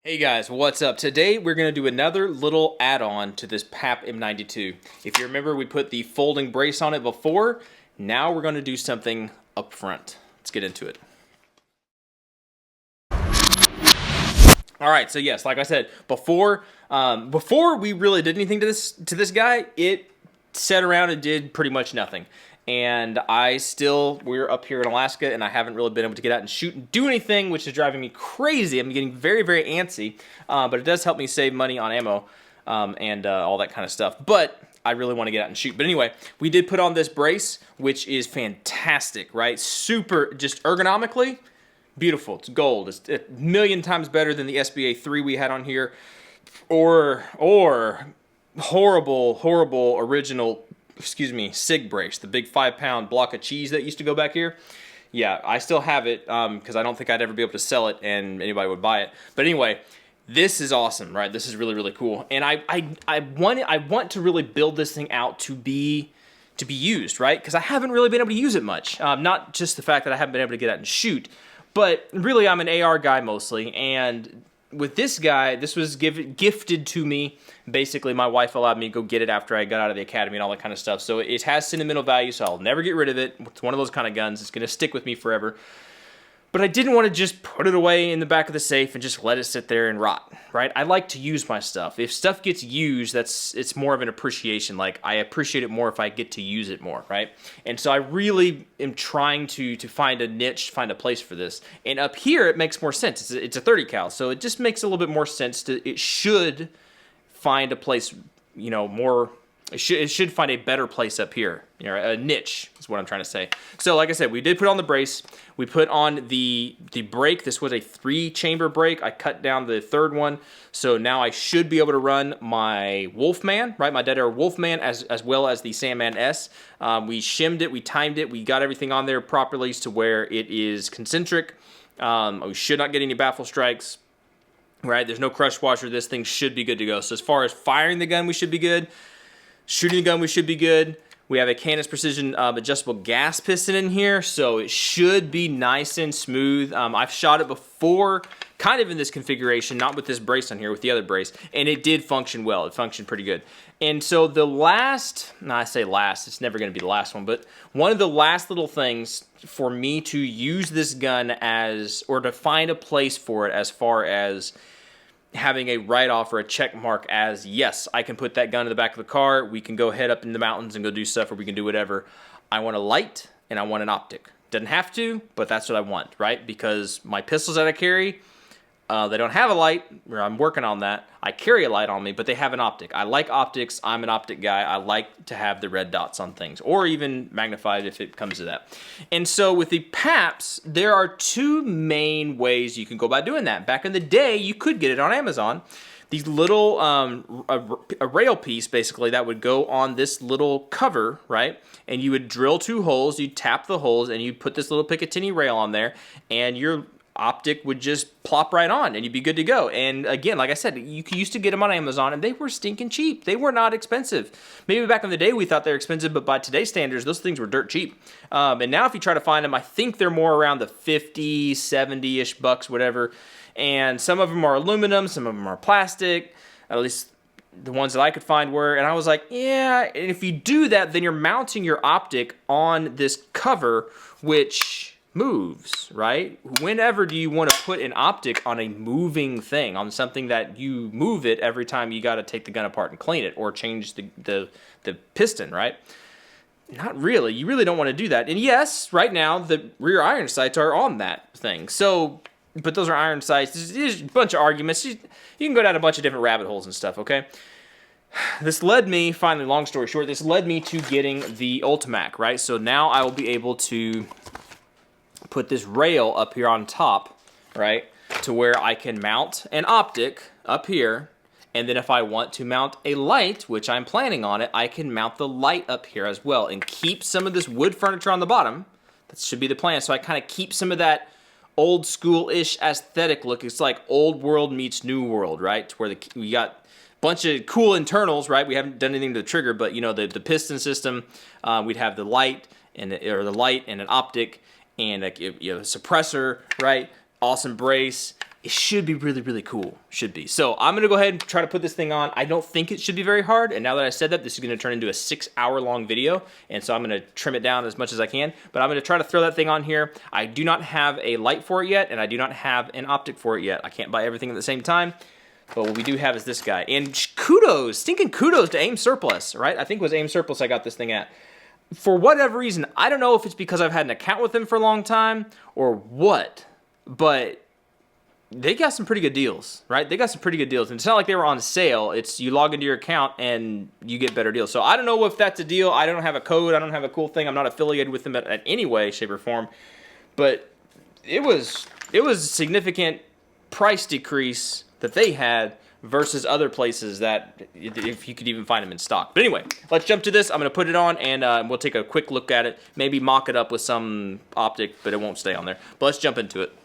Hey guys, what's up? Today we're going to do another little add-on to this PAP M92. If you remember, we put the folding brace on it before. Now we're going to do something up front. Let's get into it. Alright, so yes, like I said, before we really did anything to this guy, it sat around and did pretty much nothing. And we're up here in Alaska, and I haven't really been able to get out and shoot and do anything, which is driving me crazy. I'm getting very, very antsy, but it does help me save money on ammo and all that kind of stuff. But I really want to get out and shoot. But anyway, we did put on this brace, which is fantastic, right? Super, just ergonomically, beautiful. It's gold. It's a million times better than the SBA 3 we had on here, or horrible original, SIG brace, the big 5-pound block of cheese that used to go back here. Yeah, I still have it because I don't think I'd ever be able to sell it and anybody would buy it. But anyway, this is awesome, right? This is really, really cool. And I want to really build this thing out to be used, right? Because I haven't really been able to use it much. Not just the fact that I haven't been able to get out and shoot, but really I'm an AR guy mostly. And with this guy, this was gifted to me. Basically, my wife allowed me to go get it after I got out of the academy and all that kind of stuff. So it has sentimental value, so I'll never get rid of it. It's one of those kind of guns. It's going to stick with me forever. But I didn't want to just put it away in the back of the safe and just let it sit there and rot, right? I like to use my stuff. If stuff gets used, it's more of an appreciation. Like, I appreciate it more if I get to use it more, right? And so I really am trying to find a niche, find a place for this. And up here, it makes more sense. It's a 30 cal, so it just makes a little bit more sense. It should find a place, more. It should find a better place up here. A niche is what I'm trying to say. So like I said, we did put on the brace. We put on the brake. This was a 3-chamber brake. I cut down the third one. So now I should be able to run my Wolfman, right? My Dead Air Wolfman as well as the Sandman S. We shimmed it. We timed it. We got everything on there properly to where it is concentric. We should not get any baffle strikes. Right? There's no crush washer. This thing should be good to go. So as far as firing the gun, we should be good. Shooting the gun, we should be good. We have a Canis Precision adjustable gas piston in here, so it should be nice and smooth. I've shot it before, kind of in this configuration, not with this brace on here, with the other brace, and it did function well. It functioned pretty good. And so the last, I say last, it's never going to be the last one, but one of the last little things for me to use this gun or to find a place for it as far as having a write-off or a check mark as, yes, I can put that gun in the back of the car, we can go head up in the mountains and go do stuff, or we can do whatever. I want a light, and I want an optic. Doesn't have to, but that's what I want, right? Because my pistols that I carry, they don't have a light, or I'm working on that. I carry a light on me, but they have an optic. I like optics. I'm an optic guy. I like to have the red dots on things, or even magnified if it comes to that. And so with the PAPs, there are 2 main ways you can go about doing that. Back in the day, you could get it on Amazon. These little, a rail piece, basically, that would go on this little cover, right? And you would drill 2 holes, you'd tap the holes, and you'd put this little Picatinny rail on there, and your optic would just plop right on and you'd be good to go. And again, like I said, you used to get them on Amazon and they were stinking cheap. They were not expensive. Maybe back in the day we thought they were expensive, but by today's standards, those things were dirt cheap. And now if you try to find them, I think they're more around the 50, 70-ish bucks, whatever. And some of them are aluminum, some of them are plastic, at least the ones that I could find were. And I was like, yeah, and if you do that, then you're mounting your optic on this cover, which moves, right? Whenever do you want to put an optic on a moving thing, on something that you move it every time you got to take the gun apart and clean it or change the piston, right? Not really. You really don't want to do that. And yes, right now the rear iron sights are on that thing. So, but those are iron sights. There's a bunch of arguments. You can go down a bunch of different rabbit holes and stuff, okay? This led me, finally, long story short, this led me to getting the UltiMAK, right? So now I will be able to put this rail up here on top, right, to where I can mount an optic up here, and then if I want to mount a light, which I'm planning on it, I can mount the light up here as well and keep some of this wood furniture on the bottom. That should be the plan. So I kind of keep some of that old school-ish aesthetic look. It's like old world meets new world, right, to where we got a bunch of cool internals, right? We haven't done anything to the trigger, but the piston system, we'd have the light and an optic, and a suppressor, right? Awesome brace, it should be really, really cool. Should be. So I'm going to go ahead and try to put this thing on. I don't think it should be very hard. And now that I said that, this is going to turn into a 6-hour-long video. And so I'm going to trim it down as much as I can. But I'm going to try to throw that thing on here. I do not have a light for it yet. And I do not have an optic for it yet. I can't buy everything at the same time. But what we do have is this guy. And kudos, stinking kudos to AIM Surplus, right? I think it was AIM Surplus I got this thing at. For whatever reason, I don't know if it's because I've had an account with them for a long time or what. But they got some pretty good deals, right? They got some pretty good deals. And it's not like they were on sale. It's you log into your account and you get better deals. So I don't know if that's a deal. I don't have a code. I don't have a cool thing. I'm not affiliated with them at any way, shape, or form. But it was a significant price decrease that they had versus other places that if you could even find them in stock. But anyway, let's jump to this. I'm going to put it on and we'll take a quick look at it. Maybe mock it up with some optic, but it won't stay on there. But let's jump into it.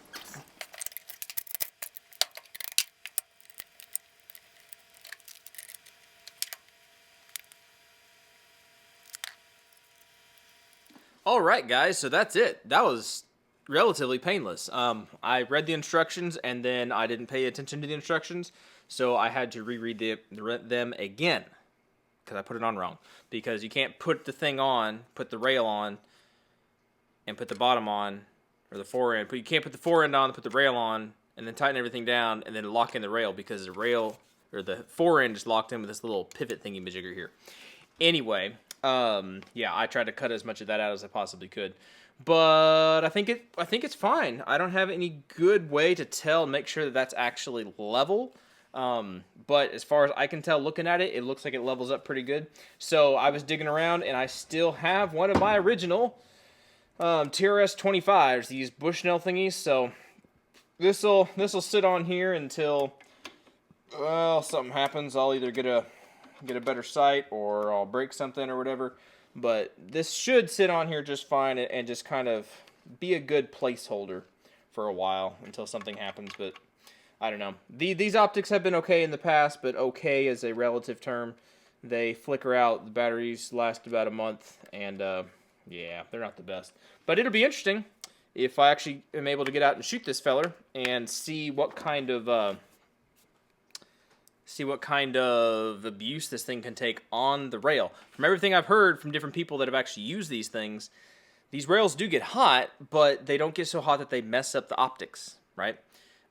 All right, guys, so that's it. That was relatively painless. I read the instructions, and then I didn't pay attention to the instructions, so I had to reread them again, because I put it on wrong. Because you can't put the thing on, put the rail on, and put the bottom on, or the fore end. But you can't put the fore end on, put the rail on, and then tighten everything down, and then lock in the rail, because the rail, or the fore end is locked in with this little pivot thingy-majigger here. Anyway, yeah, I tried to cut as much of that out as I possibly could, but I think it's fine. I don't have any good way to tell, make sure that that's actually level. But as far as I can tell, looking at it, it looks like it levels up pretty good. So I was digging around, and I still have one of my original TRS 25s, these Bushnell thingies. So this'll sit on here until, well, something happens. I'll either get a better sight or I'll break something or whatever, but this should sit on here just fine and just kind of be a good placeholder for a while until something happens. But I don't know, these optics have been okay in the past, but okay is a relative term. They flicker out, the batteries last about a month, and yeah, they're not the best, but it'll be interesting if I actually am able to get out and shoot this feller and see what kind of abuse this thing can take on the rail. From everything I've heard from different people that have actually used these things, these rails do get hot, but they don't get so hot that they mess up the optics, right?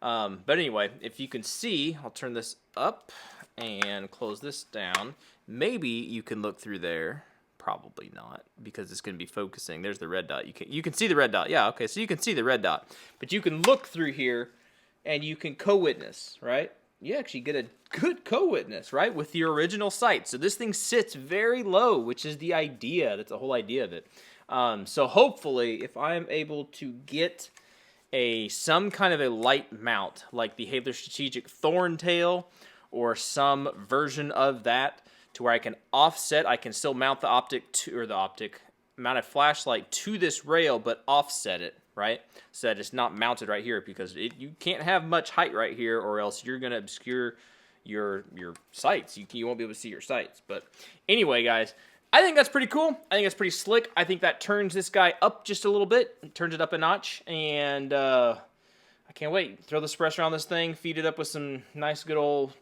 But anyway, if you can see, I'll turn this up and close this down. Maybe you can look through there. Probably not, because it's going to be focusing. There's the red dot. You can see the red dot. Yeah, okay, so you can see the red dot. But you can look through here, and you can co-witness, right? You actually get a good co-witness, right, with your original sight. So this thing sits very low, which is the idea. That's the whole idea of it. So hopefully, if I am able to get some kind of a light mount, like the Halo Strategic Thorntail, or some version of that, to where I can offset, I can still mount the optic mount a flashlight to this rail, but offset it, right? So that it's not mounted right here, because you can't have much height right here, or else you're going to obscure your sights. You won't be able to see your sights. But anyway, guys, I think that's pretty cool. I think that's pretty slick. I think that turns this guy up just a little bit. It turns it up a notch, and I can't wait. Throw the suppressor on this thing, feed it up with some nice good old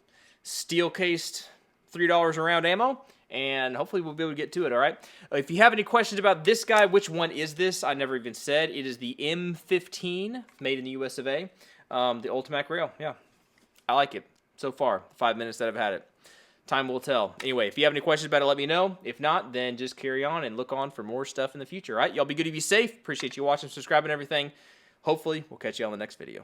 steel-cased $3 a round ammo, and hopefully we'll be able to get to it, all right? If you have any questions about this guy, which one is this? I never even said. It is the M15, made in the US of A, the UltiMAK Rail. Yeah, I like it so far, 5 minutes that I've had it. Time will tell. Anyway, if you have any questions about it, let me know. If not, then just carry on and look on for more stuff in the future, all right? Y'all be good, be safe. Appreciate you watching, subscribing, everything. Hopefully, we'll catch you on the next video.